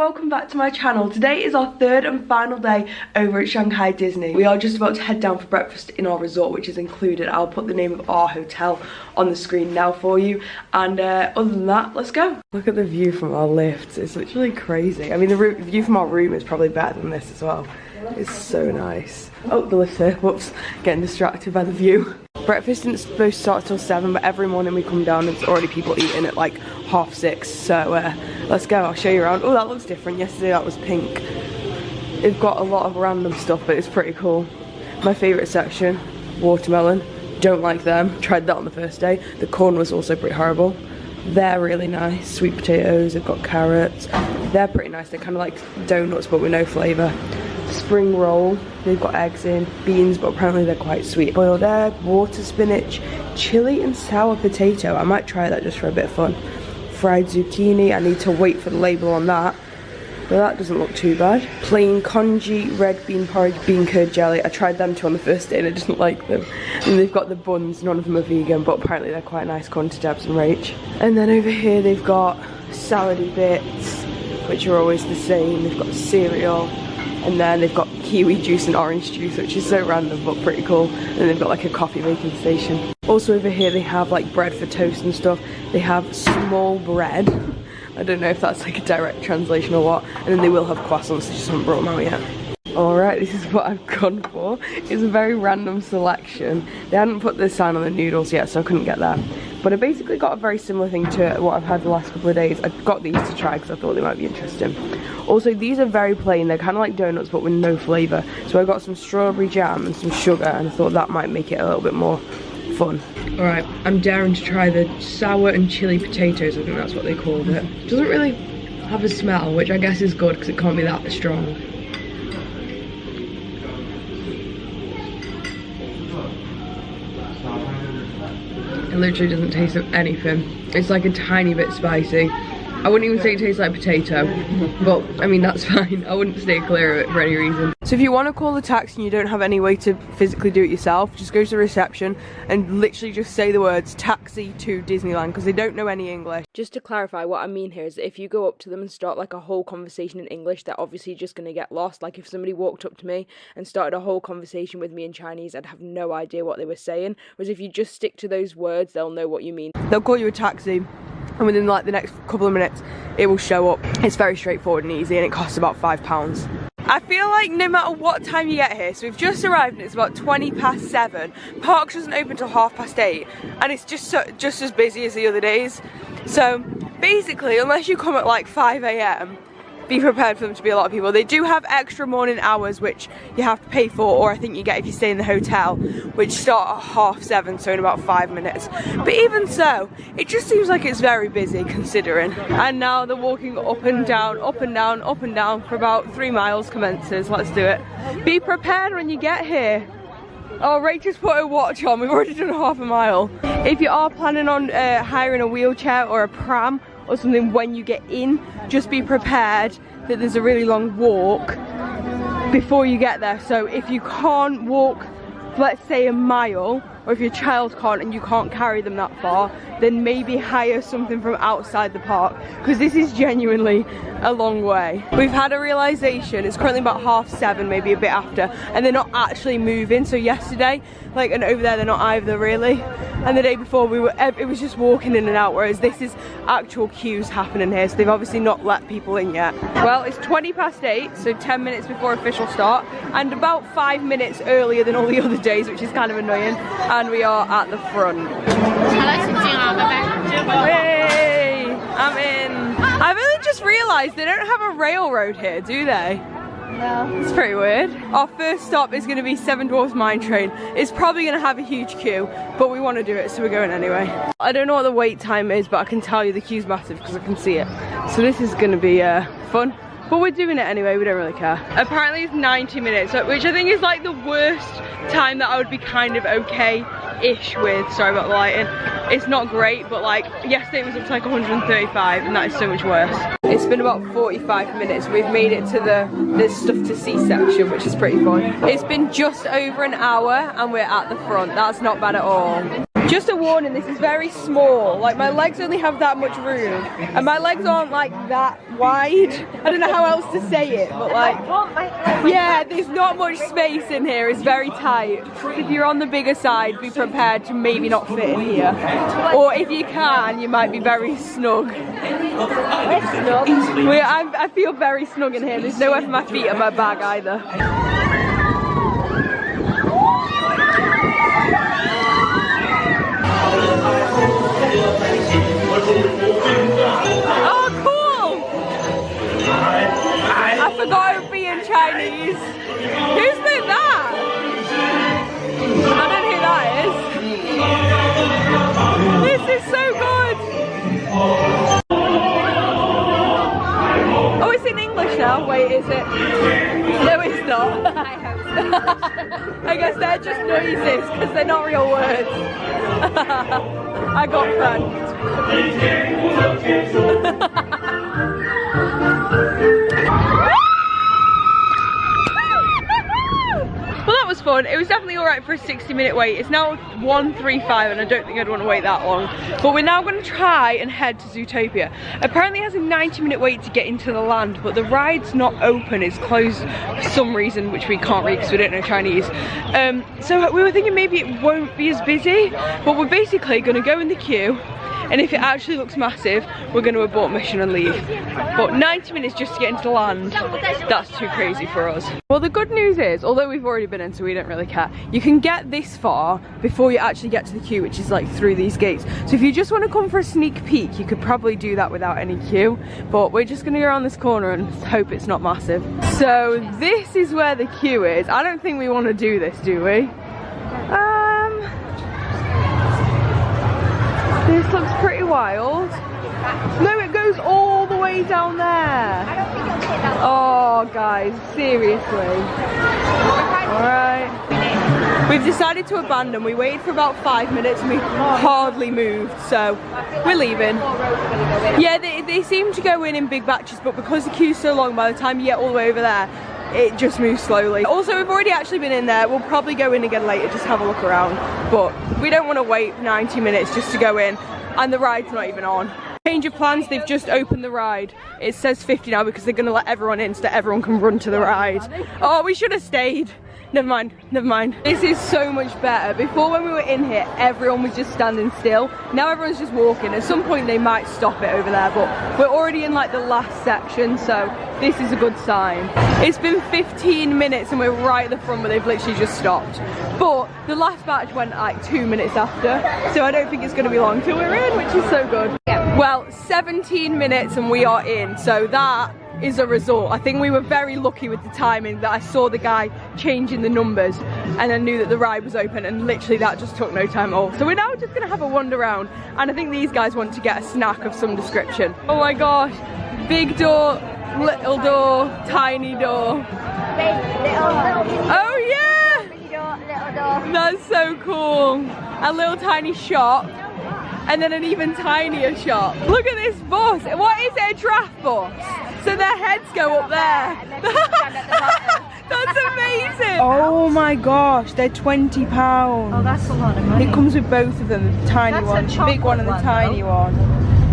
welcome back to my channel. Today is our third and final day over at Shanghai Disney. We are just about to head down for breakfast in our resort, which is included. I'll put the name of our hotel on the screen now for you. And other than that, let's go. Look at the view from our lifts. It's literally crazy. I mean, the view from our room is probably better than this as well. It's so nice. Oh, the lift's here. Whoops. Getting distracted by the view. Breakfast isn't supposed to start till 7, but every morning we come down and there's already people eating at like 6:30. So let's go. I'll show you around. Oh, that looks different. Yesterday that was pink. They've got a lot of random stuff, but it's pretty cool. My favourite section, watermelon. Don't like them. Tried that on the first day. The corn was also pretty horrible. They're really nice. Sweet potatoes. They've got carrots. They're pretty nice. They're kind of like donuts, but with no flavour. Spring roll, they've got eggs in, beans, but apparently they're quite sweet. Boiled egg, water spinach, chili and sour potato. I might try that just for a bit of fun. Fried zucchini, I need to wait for the label on that, but that doesn't look too bad. Plain congee, red bean porridge, bean curd jelly. I tried them two on the first day and I didn't like them. And they've got the buns, none of them are vegan, but apparently they're quite nice, according to Debs and Rach. And then over here they've got salady bits, which are always the same. They've got cereal. And then they've got kiwi juice and orange juice, which is so random but pretty cool. And then they've got like a coffee making station. Also over here they have like bread for toast and stuff. They have small bread. I don't know if that's like a direct translation or what. And then they will have croissants, they just haven't brought them out yet. Alright, this is what I've gone for. It's a very random selection. They hadn't put the sign on the noodles yet, so I couldn't get that. But I basically got a very similar thing to what I've had the last couple of days. I got these to try because I thought they might be interesting. Also, these are very plain. They're kind of like donuts but with no flavour. So I got some strawberry jam and some sugar, and I thought that might make it a little bit more fun. Alright, I'm daring to try the sour and chili potatoes. I think that's what they called it. It doesn't really have a smell, which I guess is good because it can't be that strong. It literally doesn't taste of anything. It's like a tiny bit spicy. I wouldn't even say it tastes like potato, but I mean that's fine. I wouldn't stay clear of it for any reason. So if you want to call the taxi and you don't have any way to physically do it yourself, just go to the reception and literally just say the words taxi to Disneyland, because they don't know any English. Just to clarify, what I mean here is that if you go up to them and start like a whole conversation in English, they're obviously just going to get lost. Like if somebody walked up to me and started a whole conversation with me in Chinese, I'd have no idea what they were saying. Whereas if you just stick to those words, they'll know what you mean. They'll call you a taxi, and within like the next couple of minutes it will show up. It's very straightforward and easy, and it costs about £5. I feel like no matter what time you get here, so we've just arrived and it's about 7:20. Parks doesn't open till 8:30, and it's just as busy as the other days. So basically, unless you come at like 5 AM, be prepared for them to be a lot of people. They do have extra morning hours which you have to pay for, or I think you get if you stay in the hotel, which start at 7:30, so in about 5 minutes. But even so, it just seems like it's very busy considering. And now they're walking up and down, up and down, up and down for about 3 miles commences. Let's do it. Be prepared when you get here. Oh, Rach just put her watch on. We've already done half a mile. If you are planning on hiring a wheelchair or a pram or something when you get in, just be prepared that there's a really long walk before you get there. So if you can't walk, let's say a mile, or if your child can't and you can't carry them that far, then maybe hire something from outside the park, because this is genuinely a long way. We've had a realization, it's currently about 7:30, maybe a bit after, and they're not actually moving. So yesterday, like, and over there they're not either really, and the day before it was just walking in and out, whereas this is actual queues happening here, so they've obviously not let people in yet. Well, it's 8:20, so 10 minutes before official start, and about 5 minutes earlier than all the other days, which is kind of annoying, and we are at the front. Hey, I'm in. I've only just realised they don't have a railroad here, do they? No. It's pretty weird. Our first stop is going to be Seven Dwarfs Mine Train. It's probably going to have a huge queue, but we want to do it, so we're going anyway. I don't know what the wait time is, but I can tell you the queue's massive because I can see it. So this is going to be fun. But we're doing it anyway, we don't really care. Apparently it's 90 minutes, which I think is like the worst time that I would be kind of okay-ish with. Sorry about the lighting. It's not great, but like yesterday it was up to like 135, and that is so much worse. It's been about 45 minutes. We've made it to the stuff to see section, which is pretty fun. It's been just over an hour and we're at the front. That's not bad at all. Just a warning, this is very small. Like, my legs only have that much room, and my legs aren't like that wide. I don't know how else to say it, but like, yeah, there's not much space in here. It's very tight. If you're on the bigger side, be prepared to maybe not fit in here. Or if you can, you might be very snug. We're snug. I feel very snug in here. There's nowhere for my feet and my bag either. Oh, cool! I forgot it would be in Chinese. Who's that? I don't know who that is. This is so good! Oh, it's in English now. Wait, is it? No, it's not. I hope so. I guess they're just noises because they're not real words. I got pranked. Well, that was fun. It was definitely alright for a 60-minute wait. It's now 1:35 and I don't think I'd want to wait that long. But we're now going to try and head to Zootopia. Apparently it has a 90-minute wait to get into the land, but the ride's not open. It's closed for some reason, which we can't read because we don't know Chinese. So we were thinking maybe it won't be as busy, but we're basically going to go in the queue. And if it actually looks massive, we're going to abort mission and leave. But 90 minutes just to get into the land, that's too crazy for us. Well, the good news is, although we've already been in, so we don't really care, you can get this far before you actually get to the queue, which is like through these gates. So if you just want to come for a sneak peek, you could probably do that without any queue. But we're just going to go around this corner and hope it's not massive. So this is where the queue is. I don't think we want to do this, do we? This looks pretty wild. No, it goes all the way down there. Oh, guys, seriously. Alright. We've decided to abandon. We waited for about 5 minutes and we hardly moved, so we're leaving. Yeah, they seem to go in big batches, but because the queue's so long, by the time you get all the way over there, it just moves slowly. Also, we've already actually been in there. We'll probably go in again later, just have a look around. But we don't want to wait 90 minutes just to go in, and the ride's not even on. Change of plans, they've just opened the ride. It says 50 now because they're going to let everyone in so that everyone can run to the ride. Oh, we should have stayed. Never mind, never mind. This is so much better. Before, when we were in here, everyone was just standing still. Now everyone's just walking. At some point they might stop it over there, but we're already in like the last section, so this is a good sign. It's been 15 minutes and we're right at the front, but they've literally just stopped. But the last batch went like 2 minutes after, so I don't think it's going to be long till we're in, which is so good. Well, 17 minutes and we are in, so that is a result. I think we were very lucky with the timing that I saw the guy changing the numbers and I knew that the ride was open, and literally that just took no time at all. So we're now just gonna have a wander around, and I think these guys want to get a snack of some description. Oh my gosh, big door, little door, tiny door. Oh yeah! Big door, little door. That's so cool. A little tiny shop. And then an even tinier shop. Look at this bus. What is it, a draft bus? So their heads go up there. That's amazing. Oh my gosh, they're £20. Oh, that's a lot of money. It comes with both of them, the tiny one, the big one and the tiny one.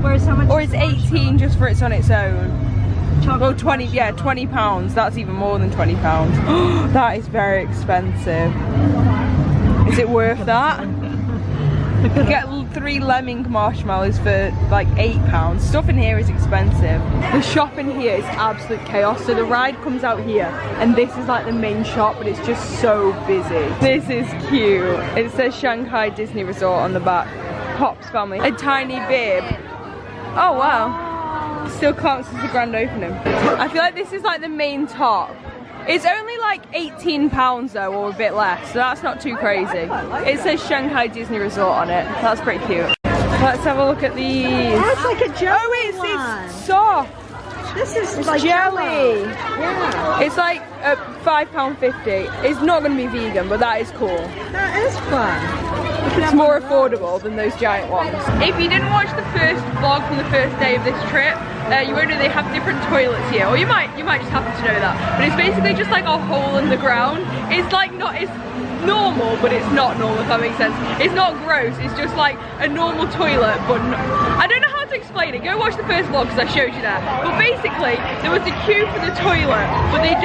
Whereas how much? Or it's 18 just for it's on its own. Well, 20, yeah, £20. That's even more than £20. That is very expensive. Is it worth that? You get 3 lemming marshmallows for like £8. Stuff in here is expensive. The shop in here is absolute chaos. So the ride comes out here and this is like the main shop, but it's just so busy. This is cute. It says Shanghai Disney Resort on the back. Pop's family. A tiny bib. Oh wow. Still counts as a grand opening. I feel like this is like the main top. It's only like £18 though, or a bit less, so that's not too crazy. It says Shanghai Disney Resort on it. That's pretty cute. Let's have a look at these. That's like a jelly. Oh, it's soft. This is it's like jelly. Yeah. It's like £5.50. It's not going to be vegan, but that is cool. That is fun. It's more affordable than those giant ones. If you didn't watch the first vlog from the first day of this trip, you won't know they have different toilets here, or you might just happen to know that. But it's basically just like a hole in the ground. It's like it's normal, but it's not normal, if that makes sense. It's not gross, it's just like a normal toilet, but I don't know how to explain it. Go watch the first vlog because I showed you that. But basically, there was a queue for the toilet, but they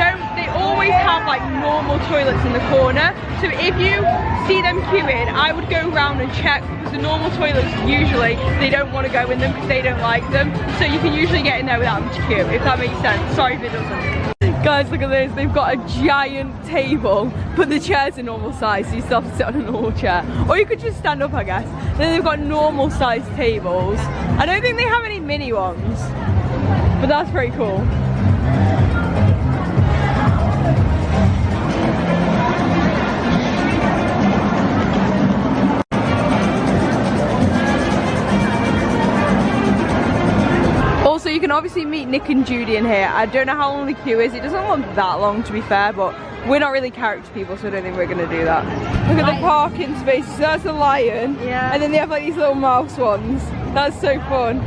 always have like normal toilets in the corner. So if you see them queuing, I would go around and check, because the normal toilets usually they don't want to go in them because they don't like them. So you can usually get in there without them to queue, if that makes sense. Sorry if it doesn't. Guys, look at this. They've got a giant table, but the chairs are normal size, so you still have to sit on a normal chair. Or you could just stand up, I guess. Then they've got normal sized tables. I don't think they have any mini ones, but that's pretty cool. Also, you can obviously meet Nick and Judy in here. I don't know how long the queue is. It doesn't look that long, to be fair, but we're not really character people, so I don't think we're going to do that. Look at the parking spaces. So that's a lion. Yeah. And then they have like these little mouse ones. That's so fun.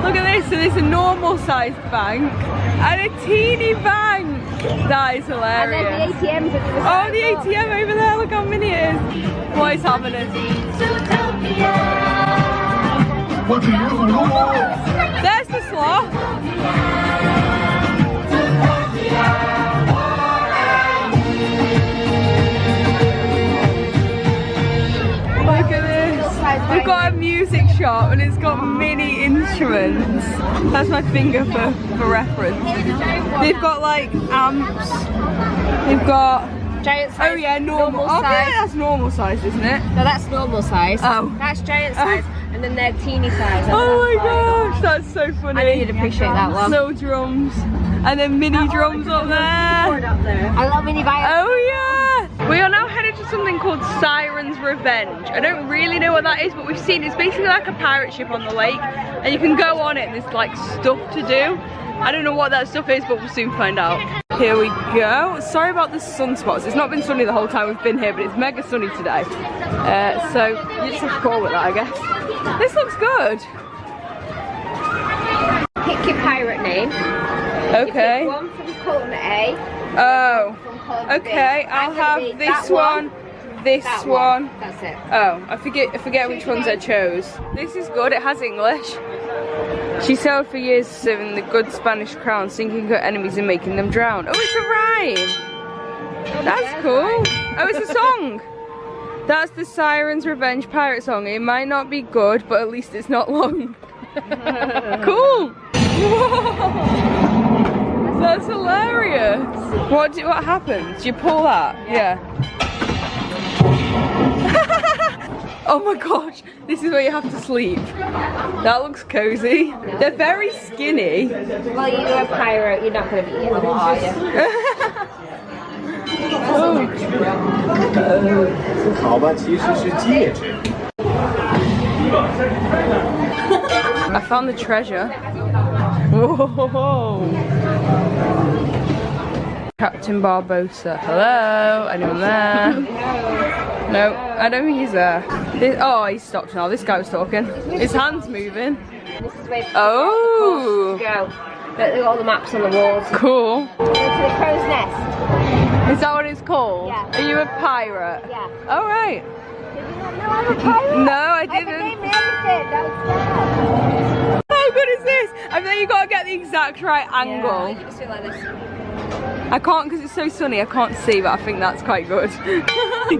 Look at this, so there's a normal sized bank and a teeny bank. That is hilarious. And then the ATMs are oh, the ATM over there, look how many it is. What is happening? Zootopia. There's the sloth. Look at this. We've got a music shop and it's got mini instruments. That's my finger for reference. They've got like amps. They've got giant size. Oh yeah, normal size. Okay, that's normal size, isn't it? No, that's normal size. Oh. That's giant size. And then they're teeny size. Oh my gosh, that's so funny. I know you'd appreciate that one. Little drums. And then mini drums up there. I love mini violins. Oh yeah! We are now headed to something called Siren's Revenge. I don't really know what that is, but we've seen it's basically like a pirate ship on the lake. And you can go on it and there's like stuff to do. I don't know what that stuff is, but we'll soon find out. Here we go. Sorry about the sunspots. It's not been sunny the whole time we've been here, but it's mega sunny today. So you just have to call with that, I guess. This looks good. Pick your pirate name. Okay. You pick one from column A. Oh. From column Okay, B. I'll have this one, this that one. That's it. Oh, I forget which ones I chose. This is good, it has English. She sailed for years serving the good Spanish crown, sinking her enemies and making them drown. Oh, it's a rhyme. That's cool. Oh, it's a song. That's the Siren's Revenge pirate song. It might not be good, but at least it's not long. Cool. Whoa. That's hilarious. What happens? Do you pull that? Yeah. Oh my gosh, this is where you have to sleep. That looks cozy. They're very skinny. Well, you're a pirate, you're not going to be eating them, are you? I found the treasure. Whoa. Captain Barbosa. Hello, anyone there? No, I don't think he's there. Oh, he's stopped now. This guy was talking. His hand's moving. This is where oh. the go. But they've got all the maps on the walls. Cool. Go to the crow's nest. Is that what it's called? Yeah. Are you a pirate? Yeah. Oh, right. Did you not know I'm a pirate? No, I didn't. I named everything. That was How good is this? I think you got to get the exact right angle. Yeah, you just do it like this. I can't because it's so sunny, I can't see, but I think that's quite good.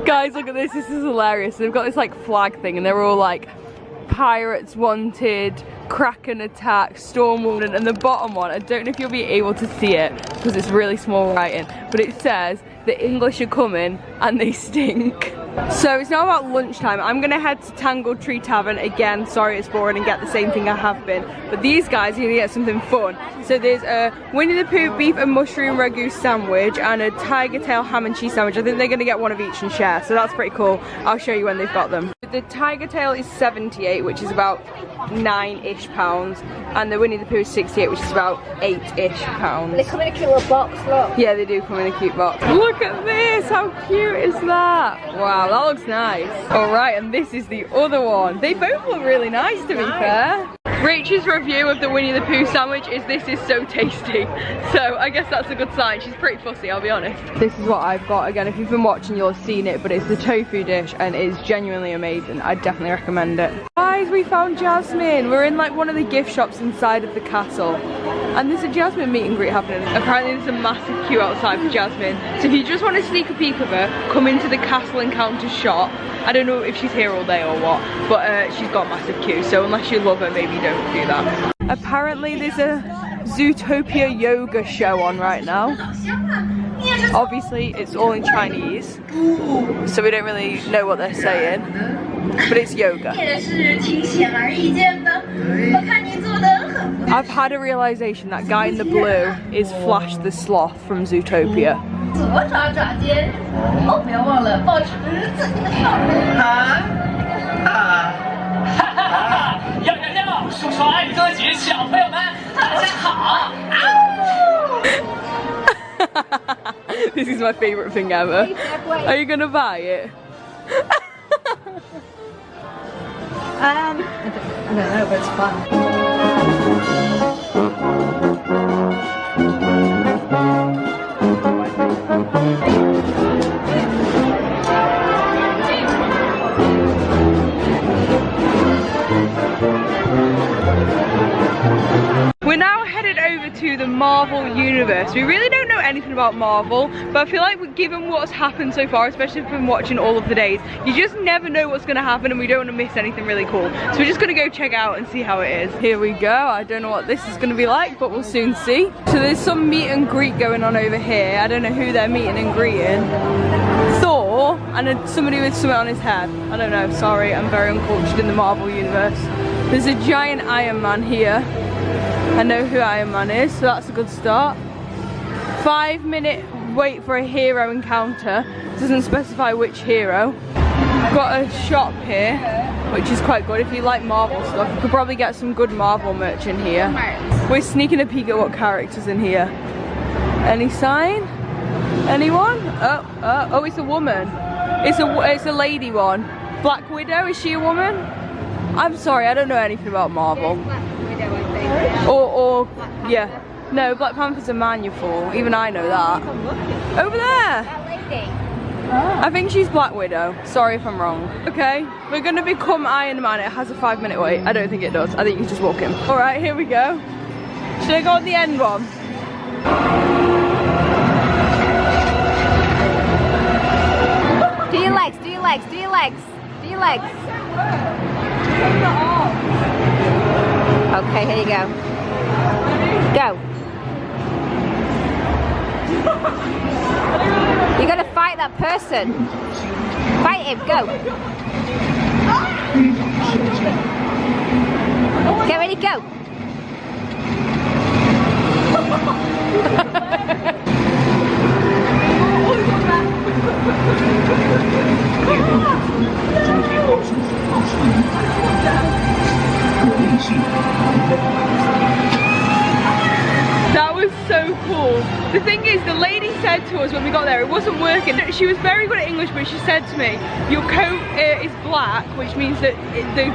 Guys, look at this, this is hilarious. They've got this like flag thing and they're all like pirates wanted, Kraken attack, storm warning, and the bottom one, I don't know if you'll be able to see it because it's really small writing, but it says the English are coming and they stink. So it's now about lunchtime. I'm gonna head to Tangled Tree Tavern again. Sorry it's boring and get the same thing I have been. But these guys are gonna get something fun. So there's a Winnie the Pooh beef and mushroom ragu sandwich and a tiger tail ham and cheese sandwich. I think they're gonna get one of each and share. So that's pretty cool. I'll show you when they've got them. the tiger tail is 78, which is about £9-ish, and the Winnie the Pooh is 68, which is about £8-ish. They come in a cute little box, look. Yeah, they do come in a cute box. Look at this, how cute is that? Wow, that looks nice. Alright, and this is the other one. They both look really nice, to be fair. Rachel's review of the Winnie the Pooh sandwich is this is so tasty. So I guess that's a good sign. She's pretty fussy, I'll be honest. This is what I've got. Again, if you've been watching, you'll have seen it, but it's the tofu dish and it is genuinely amazing. I definitely recommend it. Guys, we found Jasmine. We're in like one of the gift shops inside of the castle. And there's a Jasmine meet and greet happening. Apparently there's a massive queue outside for Jasmine. So if you just want to sneak a peek of her, come into the Castle Encounters shop. I don't know if she's here all day or what, but she's got a massive queue. So unless you love her, maybe don't do that. Apparently there's a Zootopia yoga show on right now. Obviously it's all in Chinese, so we don't really know what they're saying, but it's yoga. I've had a realization that guy in the blue is Flash the Sloth from Zootopia. This is my favourite thing ever. Are you gonna buy it? I don't know, but it's fun. We're now headed over to the Marvel universe. We really don't know anything about Marvel, but I feel like given what's happened so far, especially from watching all of the days, you just never know what's going to happen and we don't want to miss anything really cool. So we're just going to go check out and see how it is. Here we go. I don't know what this is going to be like, but we'll soon see. So there's some meet and greet going on over here. I don't know who they're meeting and greeting. Thor and somebody with something on his head. I don't know, sorry, I'm very uncultured in the Marvel universe. There's a giant Iron Man here. I know who Iron Man is, so that's a good start. 5-minute wait for a hero encounter. Doesn't specify which hero. Got a shop here, which is quite good. If you like Marvel stuff, you could probably get some good Marvel merch in here. We're sneaking a peek at what characters in here. Any sign? Anyone? Oh, it's a woman. It's a lady one. Black Widow, is she a woman? I'm sorry, I don't know anything about Marvel. Or yeah. No, Black Panther's a man, you fool. Even I know that. Over there! That lady. I think she's Black Widow. Sorry if I'm wrong. Okay, we're gonna become Iron Man. It has a 5-minute wait. I don't think it does. I think you can just walk in. Alright, here we go. Should I go on the end one? Do your legs, do your legs, do your legs, do your legs. Okay, here you go. Go. You gotta fight that person. Fight him, go. Get ready, go. That was so cool. The thing is, the lady said to us when we got there, it wasn't working. She was very good at English, but she said to me, your coat is black, which means that the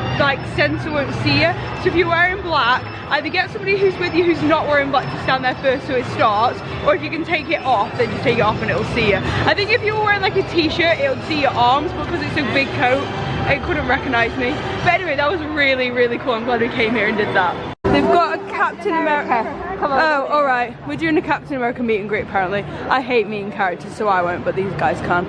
sensor won't see you. So if you're wearing black, either get somebody who's with you who's not wearing black to stand there first so it starts, or if you can take it off, then just take it off and it'll see you. I think if you were wearing like a t-shirt, it would see your arms, but because it's a big coat, it couldn't recognize me. But anyway, that was really, really cool. I'm glad we came here and did that. They've got a Captain America. Come on. Oh, alright. We're doing a Captain America meet and greet apparently. I hate meeting characters, so I won't, but these guys can.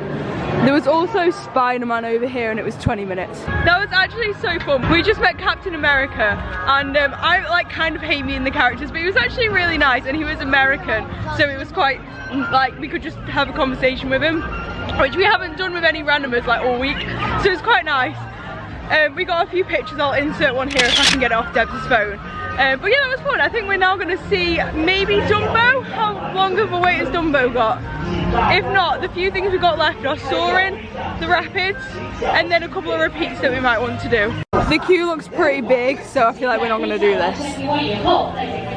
There was also Spider-Man over here and it was 20 minutes. That was actually so fun. We just met Captain America and I kind of hate meeting the characters, but he was actually really nice and he was American, so it was quite we could just have a conversation with him, which we haven't done with any randomers all week, so it was quite nice. We got a few pictures. I'll insert one here if I can get it off Deb's phone. But yeah, that was fun. I think we're now going to see maybe Dumbo. How long of a wait has Dumbo got? If not, the few things we've got left are Siren, the Rapids, and then a couple of repeats that we might want to do. The queue looks pretty big, so I feel like we're not going to do this.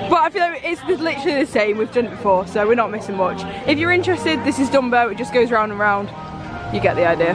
But I feel like it's literally the same, we've done it before, so we're not missing much. If you're interested, this is Dumbo, it just goes round and round. You get the idea.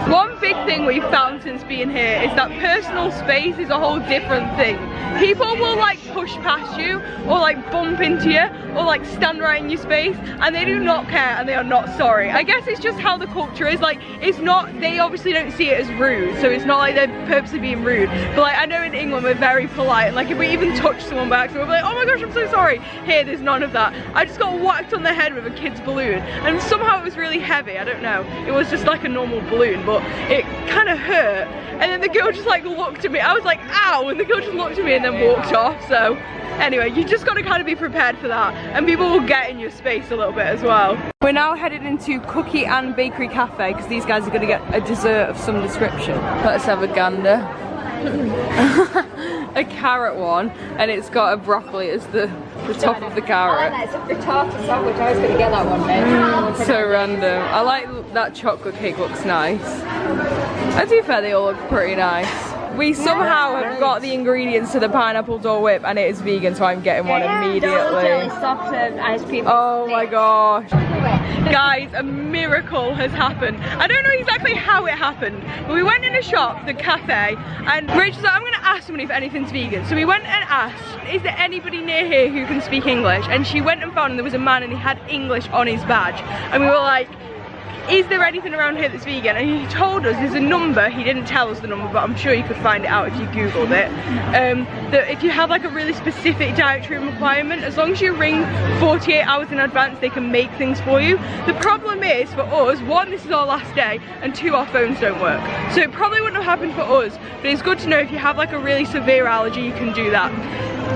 One big thing we've found since being here is that personal space is a whole different thing. People will like push past you or like bump into you or like stand right in your space, and they do not care and they are not sorry. I guess it's just how the culture is. Like, it's not, they obviously don't see it as rude, so it's not like they're purposely being rude. But like, I know in England we're very polite, and like if we even touch someone by accident, we'll be like, oh my gosh, I'm so sorry. Here, there's none of that. I just got whacked on the head with a kid's balloon, and somehow it was really heavy. I don't know. It was just like a normal balloon, but it kind of hurt. And then the girl just like looked at me. I was like, ow, and the girl just looked at me and then walked off. So anyway, you just got to kind of be prepared for that, and people will get in your space a little bit as well. We're now headed into Cookie and Bakery Cafe because these guys are going to get a dessert of some description. Let's have a gander. A carrot one, and it's got a broccoli as the top of the carrot. It's a frittata sandwich. I was going to get that one, mate. So random. I like that chocolate cake, looks nice. And to be fair, they all look pretty nice. We somehow have got the ingredients to the pineapple Dole Whip, and it is vegan, so I'm getting one immediately. Soft serve ice cream. Oh my gosh. Guys, a miracle has happened. I don't know exactly how it happened, but we went in a shop, the cafe, and Rachel's like, I'm going to ask somebody if anything's vegan. So we went and asked, is there anybody near here who can speak English? And she went and found, and there was a man and he had English on his badge. And we were like, is there anything around here that's vegan? And he told us there's a number. He didn't tell us the number, but I'm sure you could find it out if you googled it. That if you have like a really specific dietary requirement, as long as you ring 48 hours in advance, they can make things for you. The problem is for us, one, this is our last day, and two, our phones don't work. So it probably wouldn't have happened for us, but it's good to know if you have like a really severe allergy, you can do that.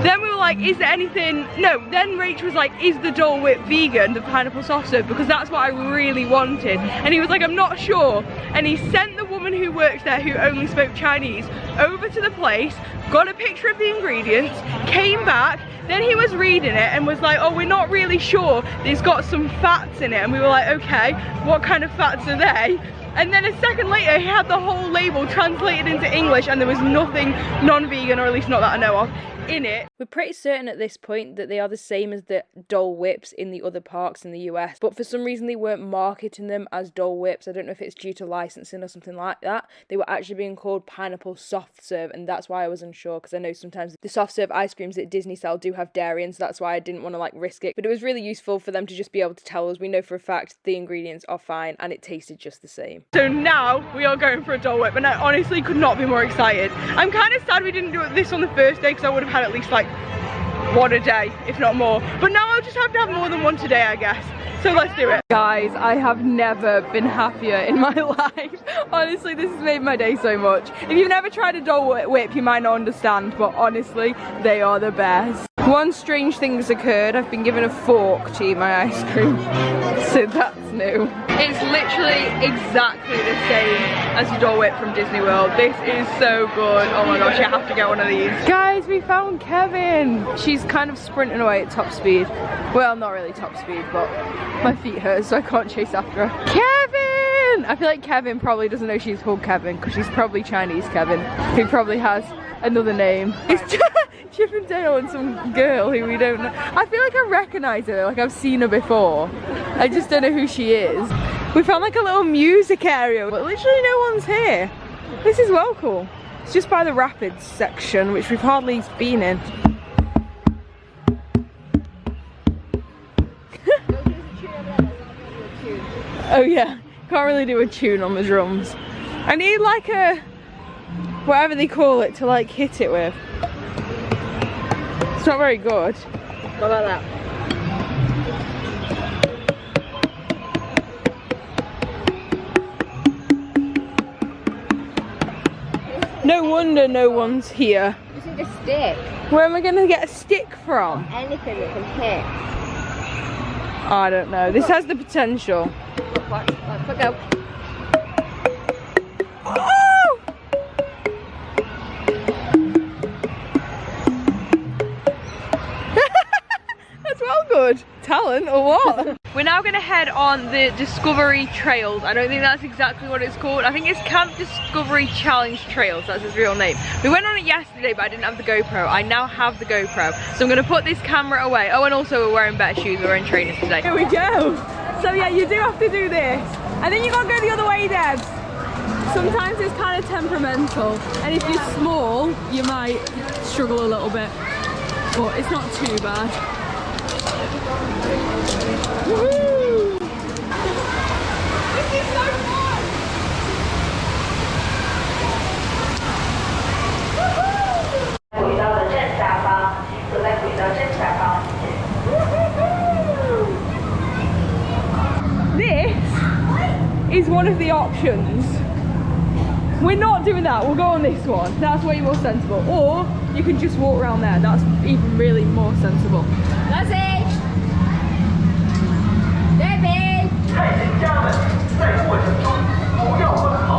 Then we were like, is there anything, no, then Rach was like, is the Dole Whip vegan, the pineapple soft serve, because that's what I really wanted. And he was like, I'm not sure. And he sent the woman who works there, who only spoke Chinese, over to the place, got a picture of the ingredients, came back, then he was reading it and was like, oh, we're not really sure, there's got some fats in it. And we were like, okay, what kind of fats are they? And then a second later, he had the whole label translated into English, and there was nothing non-vegan, or at least not that I know of, in it. We're pretty certain at this point that they are the same as the Dole Whips in the other parks in the US, but for some reason they weren't marketing them as Dole Whips. I don't know if it's due to licensing or something like that. They were actually being called pineapple soft serve, and that's why I was unsure, because I know sometimes the soft serve ice creams at Disney sell do have dairy, and so that's why I didn't want to like risk it. But it was really useful for them to just be able to tell us, we know for a fact the ingredients are fine, and it tasted just the same. So now we are going for a Dole Whip, and I honestly could not be more excited. I'm kind of sad we didn't do this on the first day, because I would have had at least like one a day, if not more. But now I'll just have to have more than one today, I guess. So let's do it. Guys, I have never been happier in my life. Honestly, this has made my day so much. If you've never tried a Dole Whip, you might not understand, but honestly, they are the best. One strange thing has occurred. I've been given a fork to eat my ice cream, so that's new. It's literally exactly the same as the Dole Whip from Disney World. This is so good. Oh my gosh, you have to get one of these. Guys, we found Kevin. She's kind of sprinting away at top speed. Well, not really top speed, but my feet hurt, so I can't chase after her. Kevin! I feel like Kevin probably doesn't know she's called Kevin, because she's probably Chinese Kevin, who probably has another name. It's Chip and Dale and some girl who we don't know. I feel like I recognise her, like I've seen her before. I just don't know who she is. We found like a little music area, but literally no one's here. This is well cool. It's just by the Rapids section, which we've hardly been in. Oh yeah, can't really do a tune on the drums. I need like a, whatever they call it, to like hit it with. It's not very good. What about that? No wonder no one's here. You need a stick. Where am I going to get a stick from? Anything that can hit. I don't know. This has the potential. Let's go. Oh! That's well good. talent or what? We're now going to head on the Discovery Trails. I don't think that's exactly what it's called. I think it's Camp Discovery Challenge Trails. That's its real name. We went on it yesterday, but I didn't have the GoPro. I now have the GoPro. So I'm going to put this camera away. Oh, and also we're wearing better shoes. We're wearing trainers today. Here we go. So yeah, you do have to do this. I think you got to go the other way, Debs. Sometimes it's kind of temperamental. And if you're small, you might struggle a little bit. But it's not too bad. Woohoo! This is so fun! This is one of the options. We're not doing that, we'll go on this one. That's way more sensible. Or you can just walk around there, that's even really more sensible. Lucy! Debbie! 太监家们，在过程中不要奔跑。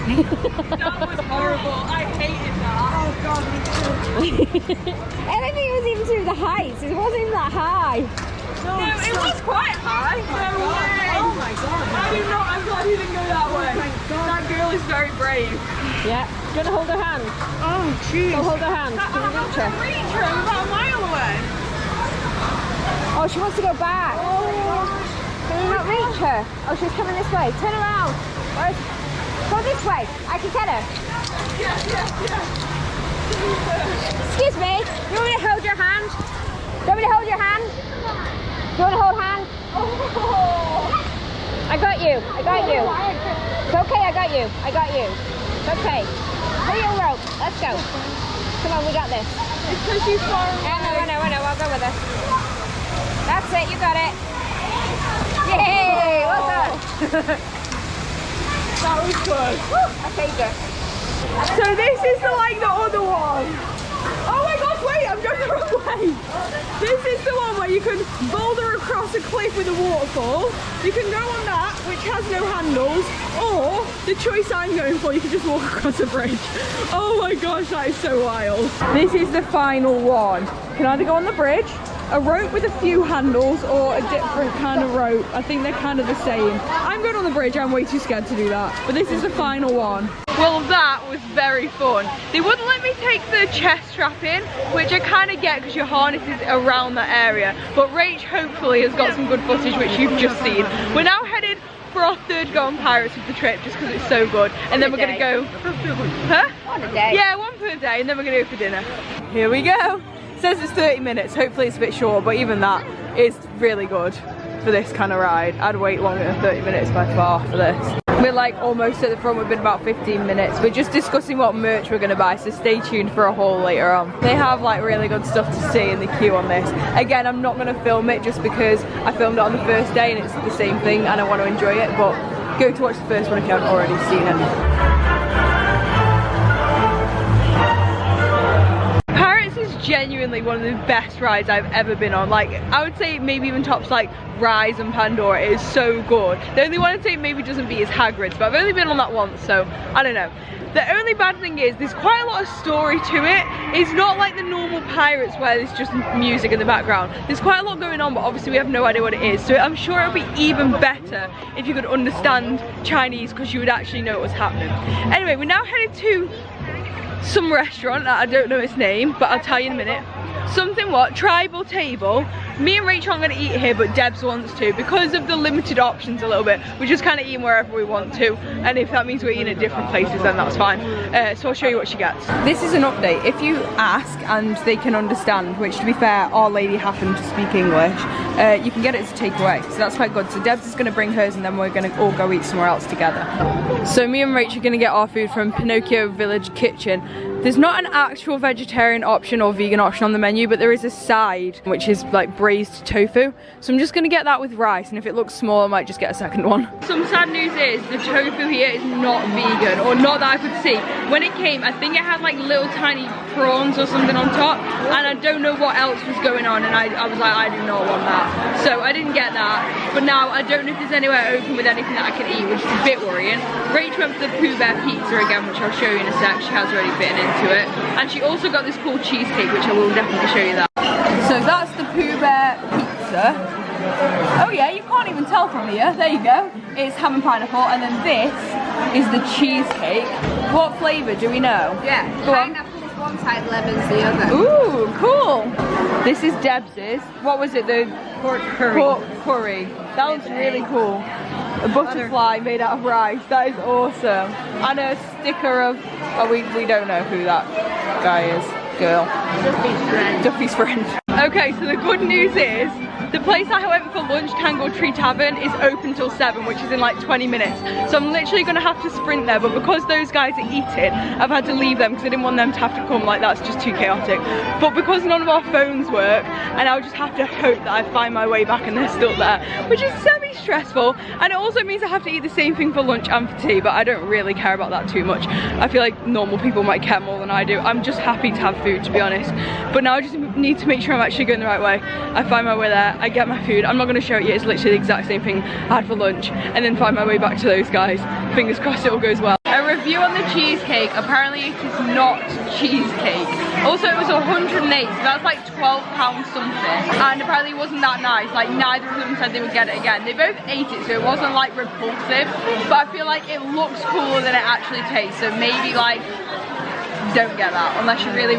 That was horrible. I hated that. Oh god, me too. I don't think it was even to the heights. It wasn't even that high. No, it was quite high. No way. Oh my god. I'm glad you didn't go that way. Oh my god. That girl is very brave. Yeah. Do you want to hold her hand? Oh jeez. Go hold her hand. Can you reach her? Reach her. I'm about a mile away. Oh, she wants to go back. Oh. Can you not reach her? Oh, she's coming this way. Turn around. Where's... Go this way. I can get her. Yeah. Excuse me. You want me to hold your hand? You want me to hold your hand? You want to hold hand? Oh. I got you. It's okay. I got you. It's okay. Pull your rope. Let's go. Come on, we got this. It's because she's far away. I know. I'll go with her. That's it. You got it. Yay! Well done. That was good. I saved her. So this is the other one. Oh my gosh, wait, I'm going the wrong way. This is the one where you can boulder across a cliff with a waterfall. You can go on that, which has no handles, or the choice I'm going for, you can just walk across a bridge. Oh my gosh, that is so wild. This is the final one. You can either go on the bridge, a rope with a few handles, or a different kind of rope. I think they're kind of the same. I'm going on the bridge, I'm way too scared to do that. But this is the final one. Well, that was very fun. They wouldn't let me take the chest strap in, which I kind of get because your harness is around that area. But Rach hopefully has got some good footage, which you've just seen. We're now headed for our third go on Pirates of the trip, just because it's so good. And then we're going to go... Huh? On a day. Yeah, one per day, and then we're going to go for dinner. Here we go. It says it's 30 minutes. Hopefully it's a bit short, but even that is really good for this kind of ride. I'd wait longer than 30 minutes by far for this. We're like almost at the front. We've been about 15 minutes. We're just discussing what merch we're going to buy, so stay tuned for a haul later on. They have like really good stuff to see in the queue on this. Again, I'm not going to film it just because I filmed it on the first day and it's the same thing and I want to enjoy it, but go to watch the first one if you haven't already seen it. Genuinely one of the best rides I've ever been on. Like, I would say maybe even tops like Rise and Pandora. It is so good. The only one I'd say maybe doesn't beat is Hagrid's, but I've only been on that once, so I don't know. The only bad thing is there's quite a lot of story to it. It's not like the normal Pirates where there's just music in the background. There's quite a lot going on, but obviously we have no idea what it is, so I'm sure it'll be even better if you could understand Chinese, because you would actually know what was happening. Anyway, we're now headed to some restaurant, I don't know its name, but I'll tell you in a minute. Something what? Tribal Table. Me and Rachel aren't going to eat here, but Debs wants to because of the limited options a little bit. We're just kind of eating wherever we want to, and if that means we're eating at different places, then that's fine. So I'll show you what she gets. This is an update. If you ask and they can understand, which to be fair, our lady happened to speak English, you can get it to take away, so that's quite good. So Debs is going to bring hers and then we're going to all go eat somewhere else together. So me and Rach are going to get our food from Pinocchio Village Kitchen. There's not an actual vegetarian option or vegan option on the menu, but there is a side which is like braised tofu. So I'm just gonna get that with rice, and if it looks small I might just get a second one. Some sad news is the tofu here is not vegan, or not that I could see. When it came, I think it had like little tiny prawns or something on top, and I don't know what else was going on, and I was like, I do not want that. So I didn't get that, but now I don't know if there's anywhere open with anything that I can eat, which is a bit worrying. Rach went for the Pooh Bear pizza again, which I'll show you in a sec. She has already bitten into it. And she also got this cool cheesecake, which I will definitely show you that. So that's the Pooh Bear pizza. Oh yeah, you can't even tell from here. There you go. It's ham and pineapple, and then this is the cheesecake. What flavour do we know? Yeah, pineapple's one side, lemon's the other. Ooh, cool. This is Debs's. What was it? The pork curry. Pork curry. That looks really cool. A butterfly made out of rice. That is awesome. And a sticker of, oh, we don't know who that guy is. Girl. Duffy's friend. Duffy's friend. Okay, so the good news is the place I went for lunch, Tangled Tree Tavern, is open till 7, which is in like 20 minutes. So I'm literally gonna have to sprint there, but because those guys are eating, I've had to leave them because I didn't want them to have to come, like that's just too chaotic. But because none of our phones work, and I'll just have to hope that I find my way back and they're still there, which is semi-stressful. And it also means I have to eat the same thing for lunch and for tea, but I don't really care about that too much. I feel like normal people might care more than I do. I'm just happy to have food, to be honest. But now I just need to make sure I'm actually going the right way. I find my way there, I get my food. I'm not going to show it yet, it's literally the exact same thing I had for lunch, and then find my way back to those guys. Fingers crossed it all goes well. A review on the cheesecake, apparently it is not cheesecake. Also it was 108, so that's like £12 something, and apparently it wasn't that nice. Like neither of them said they would get it again. They both ate it, so it wasn't like repulsive, but I feel like it looks cooler than it actually tastes, so maybe like don't get that unless you really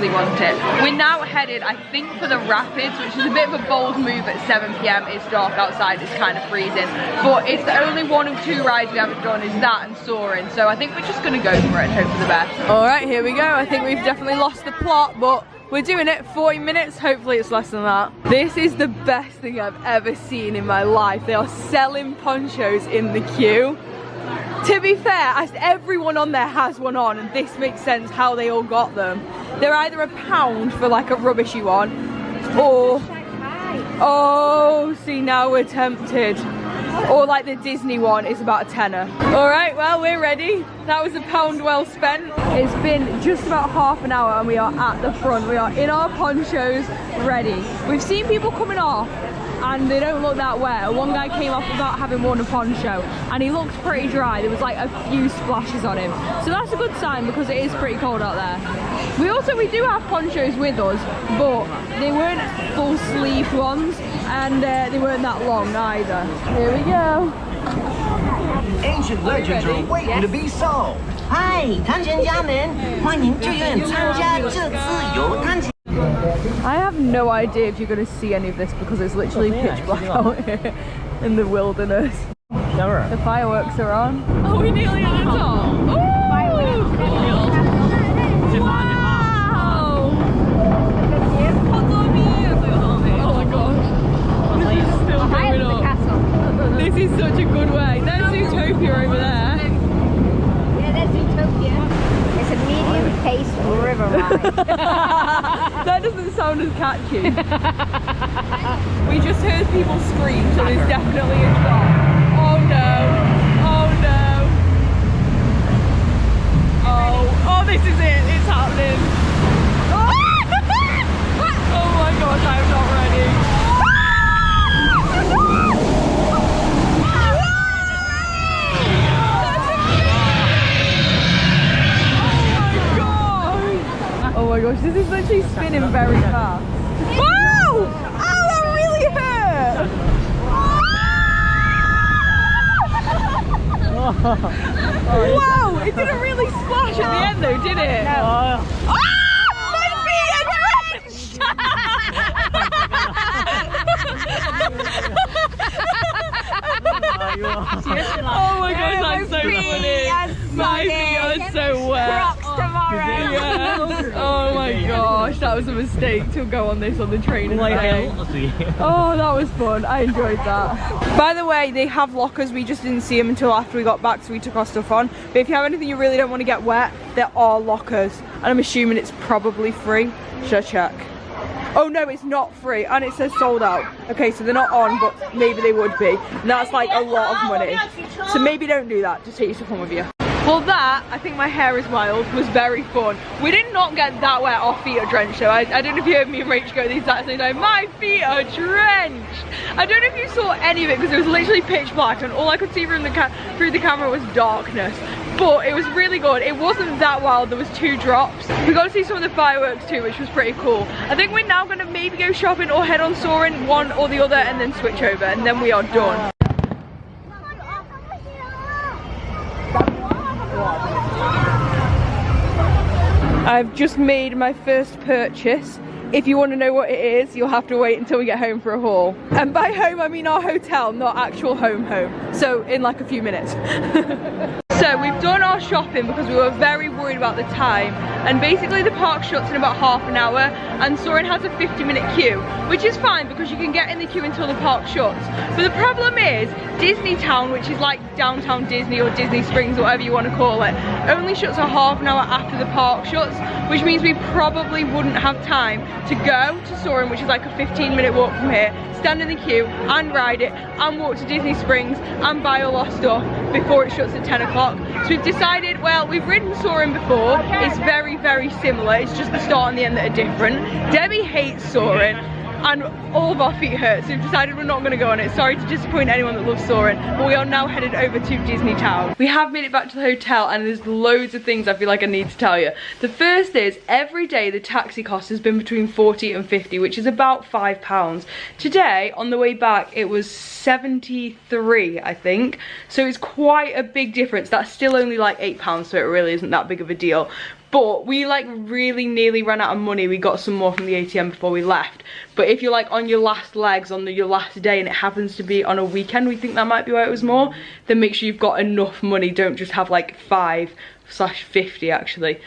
want it. We're now headed, I think, for the Rapids, which is a bit of a bold move at 7 PM. It's dark outside, it's kind of freezing, but it's the only one of 2 rides we haven't done, is that and Soaring, so I think we're just gonna go for it and hope for the best. Alright, here we go. I think we've definitely lost the plot, but we're doing it. 40 minutes, hopefully it's less than that. This is the best thing I've ever seen in my life. They are selling ponchos in the queue. To be fair, everyone on there has one on, and this makes sense how they all got them. They're either £1 for like a rubbishy one, or oh, see, now we're tempted. Or like the Disney one is about a tenner. All right, well, we're ready. That was £1 well spent. It's been just about half an hour and we are at the front. We are in our ponchos, ready. We've seen people coming off and they don't look that wet. One guy came off without having worn a poncho and he looked pretty dry. There was like a few splashes on him. So that's a good sign because it is pretty cold out there. We do have ponchos with us, but they weren't full sleeve ones and they weren't that long either. Here we go. Ancient legends are waiting to be solved. Hi, 探险家们，欢迎志愿参加这次游探险。 I have no idea if you're going to see any of this because it's literally pitch black out here in the wilderness. The fireworks are on. Oh, we're nearly at the top. Oh, oh my gosh. This is still going up. This is such a good way. There's Zootopia over there. Yeah, there's Zootopia. It's a medium-paced river ride. That doesn't sound as catchy. We just heard people scream, so there's definitely a drop. Oh no! Oh no! Oh, this is it! It's happening! Oh my gosh, I'm not ready. Oh my gosh, this is literally spinning very fast. Whoa! Oh, that really hurt! Wow, it didn't really splash at the end though, did it? No. Oh, my feet are drenched! Oh my gosh, that's so funny. My feet are so wet. Crocs tomorrow. Yes. Oh my gosh, that was a mistake to go on this on the train and stay. Oh, that was fun. I enjoyed that. By the way, they have lockers. We just didn't see them until after we got back, so we took our stuff on. But if you have anything you really don't want to get wet, there are lockers. And I'm assuming it's probably free. Should I check? Oh no, it's not free, and it says sold out. Okay, so they're not on, but maybe they would be. And that's like a lot of money. So maybe don't do that, just take your stuff on with you. Well, that, I think my hair is wild, was very fun. We did not get that wet, our feet are drenched though. I don't know if you heard me and Rach go at the exact same time. My feet are drenched. I don't know if you saw any of it because it was literally pitch black and all I could see through the camera was darkness. But it was really good. It wasn't that wild, there was 2 drops. We got to see some of the fireworks too, which was pretty cool. I think we're now gonna maybe go shopping or head on Soarin', one or the other, and then switch over, and then we are done. I've just made my first purchase. If you want to know what it is, you'll have to wait until we get home for a haul. And by home, I mean our hotel, not actual home. So in like a few minutes. So we've done our shopping because we were very worried about the time, and basically the park shuts in about half an hour and Soarin' has a 50-minute queue, which is fine because you can get in the queue until the park shuts. But the problem is Disney Town, which is like downtown Disney or Disney Springs, whatever you want to call it, only shuts a half an hour after the park shuts, which means we probably wouldn't have time to go to Soarin', which is like a 15-minute walk from here, stand in the queue and ride it and walk to Disney Springs and buy all our stuff before it shuts at 10 o'clock. So we've decided, well, we've ridden Soarin' before, it's very, very similar, it's just the start and the end that are different. Debbie hates Soarin', and all of our feet hurt, so we've decided we're not going to go on it. Sorry to disappoint anyone that loves Soarin', but we are now headed over to Disney Town. We have made it back to the hotel and there's loads of things I feel like I need to tell you. The first is, every day the taxi cost has been between 40 and 50, which is about £5. Today, on the way back, it was 73, I think. So it's quite a big difference. That's still only like £8, so it really isn't that big of a deal. But we like really nearly ran out of money. We got some more from the ATM before we left. But if you're like on your last legs on your last day and it happens to be on a weekend, we think that might be why it was more, then make sure you've got enough money. Don't just have like 5/50 actually.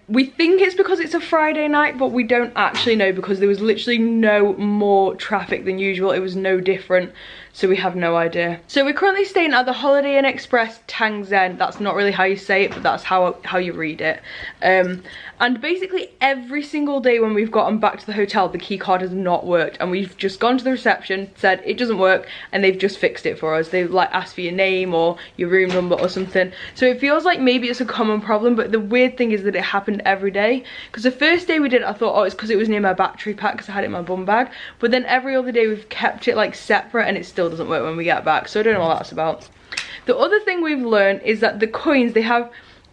We think it's because it's a Friday night, but we don't actually know because there was literally no more traffic than usual. It was no different, so we have no idea. So we're currently staying at the Holiday Inn Express Tangzhen. That's not really how you say it, but that's how you read it. And basically every single day when we've gotten back to the hotel, the key card has not worked, and we've just gone to the reception, said it doesn't work, and they've just fixed it for us. They've like asked for your name or your room number or something. So it feels like maybe it's a common problem, but the weird thing is that it happened every day. Because the first day we did it, I thought, oh, it's because it was near my battery pack because I had it in my bum bag. But then every other day we've kept it like separate and it still doesn't work when we get back. So I don't know what that's about. The other thing we've learned is that the coins, they have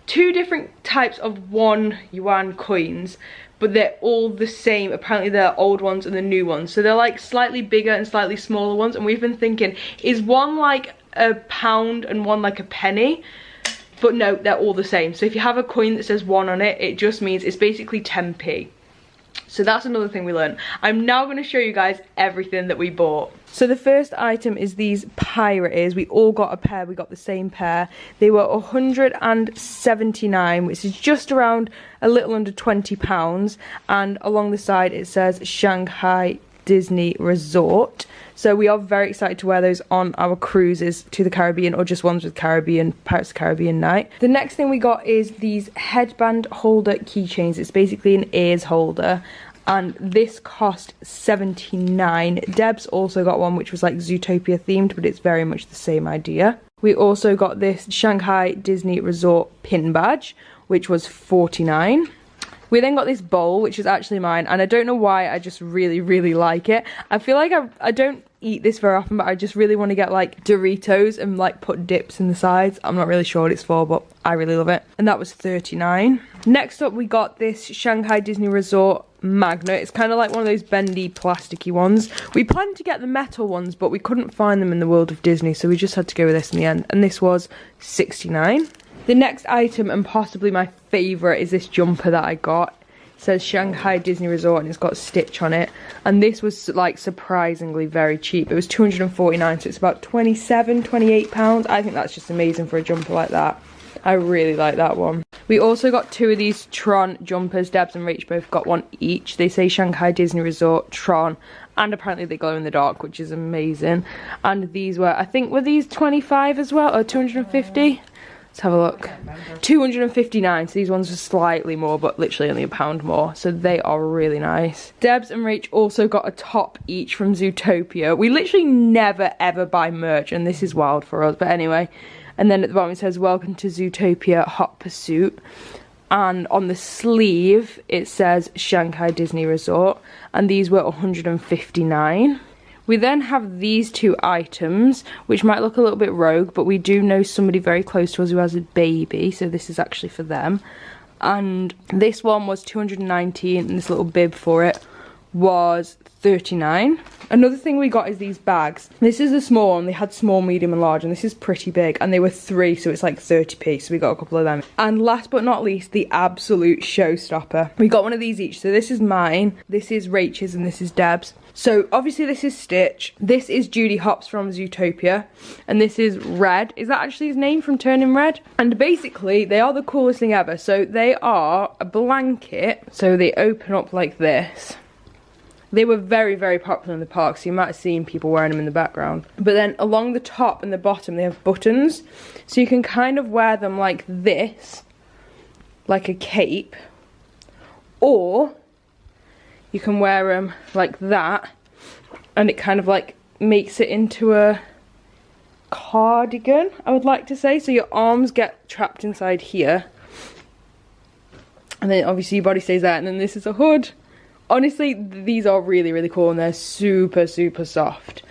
2 different types of 1 yuan coins, but they're all the same. Apparently they're old ones and the new ones. So they're like slightly bigger and slightly smaller ones. And we've been thinking, is one like a pound and one like a penny? But no, they're all the same. So if you have a coin that says 1 on it, it just means it's basically 10p. So that's another thing we learned. I'm now going to show you guys everything that we bought. So the first item is these pirate ears. We all got a pair, we got the same pair. They were 179, which is just around a little under £20. And along the side it says Shanghai Disney Resort. So we are very excited to wear those on our cruises to the Caribbean, or just ones with Pirates of the Caribbean night. The next thing we got is these headband holder keychains. It's basically an ears holder, and this cost 79. Deb's also got one which was like Zootopia themed, but it's very much the same idea. We also got this Shanghai Disney Resort pin badge, which was 49. We then got this bowl, which is actually mine, and I don't know why, I just really, really like it. I feel like I don't eat this very often, but I just really want to get like Doritos and like put dips in the sides. I'm not really sure what it's for, but I really love it. And that was 39. Next up, we got this Shanghai Disney Resort magnet. It's kind of like one of those bendy plasticky ones. We planned to get the metal ones, but we couldn't find them in the World of Disney, so we just had to go with this in the end, and this was 69. The next item, and possibly my favourite, is this jumper that I got. It says Shanghai Disney Resort and it's got Stitch on it. And this was like surprisingly very cheap. It was 249, so it's about £27, £28. I think that's just amazing for a jumper like that. I really like that one. We also got 2 of these Tron jumpers. Debs and Rach both got one each. They say Shanghai Disney Resort, Tron, and apparently they glow in the dark, which is amazing. And these were, I think, were these 25 as well, or 250? Let's have a look. 259, so these ones are slightly more, but literally only £1 more, so they are really nice. Debs and Rach also got a top each from Zootopia. We literally never ever buy merch, and this is wild for us, but anyway. And then at the bottom it says, welcome to Zootopia Hot Pursuit. And on the sleeve it says Shanghai Disney Resort, and these were 159. We then have these 2 items, which might look a little bit rogue, but we do know somebody very close to us who has a baby, so this is actually for them. And this one was 219, and this little bib for it was 39. Another thing we got is these bags. This is a small one. They had small, medium and large, and this is pretty big, and they were 3, so it's like 30p, so we got a couple of them. And last but not least, the absolute showstopper. We got one of these each. So this is mine, this is Rachel's, and this is Deb's. So obviously this is Stitch, this is Judy Hopps from Zootopia, and this is Red. Is that actually his name from Turning Red? And basically they are the coolest thing ever. So they are a blanket, so they open up like this. They were very, very popular in the park, so you might have seen people wearing them in the background. But then along the top and the bottom they have buttons, so you can kind of wear them like this, like a cape, or you can wear them like that, and it kind of like makes it into a cardigan, I would like to say. So your arms get trapped inside here, and then obviously your body stays there, and then this is a hood. Honestly, these are really, really cool, and they're super, super soft.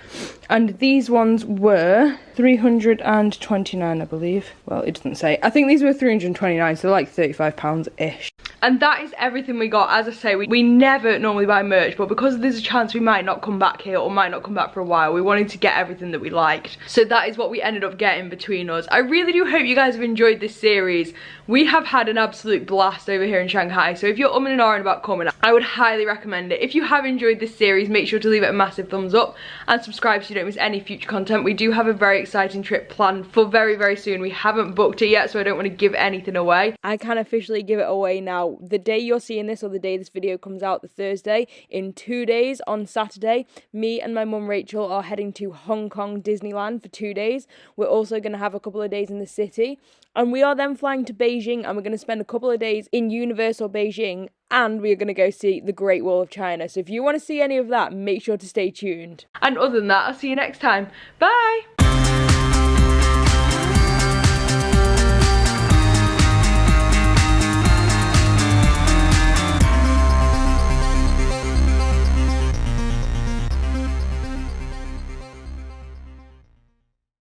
And these ones were 329, I believe. Well, it doesn't say. I think these were 329, so they're like £35-ish. And that is everything we got. As I say, we never normally buy merch, but because there's a chance we might not come back here or might not come back for a while, we wanted to get everything that we liked. So that is what we ended up getting between us. I really do hope you guys have enjoyed this series. We have had an absolute blast over here in Shanghai, so if you're umming and ahhing about coming, I would highly recommend it. If you have enjoyed this series, make sure to leave it a massive thumbs up and subscribe so you don't miss any future content. We do have a very exciting trip planned for very, very soon. We haven't booked it yet, so I don't want to give anything away. I can officially give it away now. The day you're seeing this, or the day this video comes out, the Thursday, in 2 days on Saturday, me and my mum Rachel are heading to Hong Kong Disneyland for 2 days. We're also going to have a couple of days in the city, and we are then flying to Beijing, and we're going to spend a couple of days in Universal Beijing, and we're going to go see the Great Wall of China. So if you want to see any of that, make sure to stay tuned. And other than that, I'll see you next time. Bye!